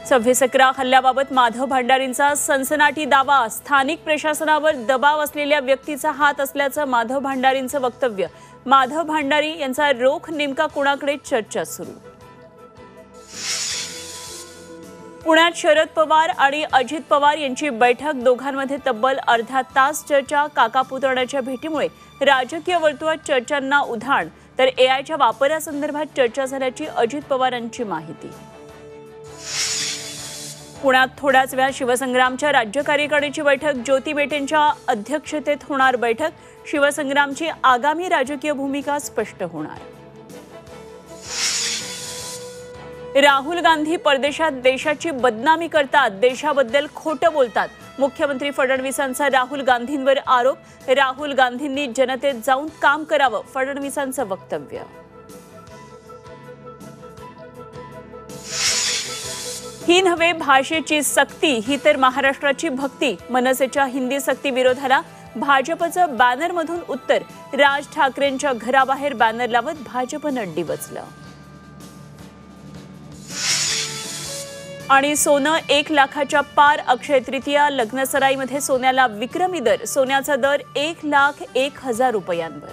26/11 हल्ल्याबाबत माधव भांडारींचा सनसनाटी दावा। स्थानिक प्रशासनावर दबाव असलेल्या व्यक्तीचा हात असल्याचं माधव भांडारींचं वक्तव्य। माधव भांडारी यांचा रोख नेमका कोणाकडे, चर्चा सुरू। पुण्यात शरद पवार आणि अजित पवार यांची बैठक, दोघांमध्ये तब्बल अर्धा तास चर्चा। काका पुतण्याच्या भेटीमुळे राजकीय वर्तुळात चर्चांना उधाण, तर एआयच्या वापरासंदर्भात चर्चा झाल्याची अजित पवारांची माहिती। पुण्यात थोड्याच वेळात शिवसंग्रामच्या राज्य कार्यकारिणीची बैठक, ज्योती मेटेंच्या अध्यक्षतेत होणार बैठक। शिवसंग्रामची आगामी राजकीय भूमिका स्पष्ट होणार। राहुल गांधी परदेशात देशाची बदनामी करतात, देशाबद्दल खोटं बोलतात। मुख्यमंत्री फडणवीसांचा राहुल गांधींवर आरोप। राहुल गांधींनी जनतेत जाऊन काम करावं, फडणवीसांचं वक्तव्य। ही नव्हे भाषेची सक्ती, ही तर महाराष्ट्राची भक्ती। मनसेच्या हिंदी सक्ती विरोधाला भाजपचं बॅनरमधून उत्तर। राज ठाकरेंच्या घराबाहेर बॅनर लावत भाजपनं डिवचलं। आणि सोनं 1 लाखाच्या पार, अक्षय तृतीया। लग्नसराईमध्ये सोन्याला विक्रमी दर, सोन्याचा दर 1,01,000 रुपयांवर।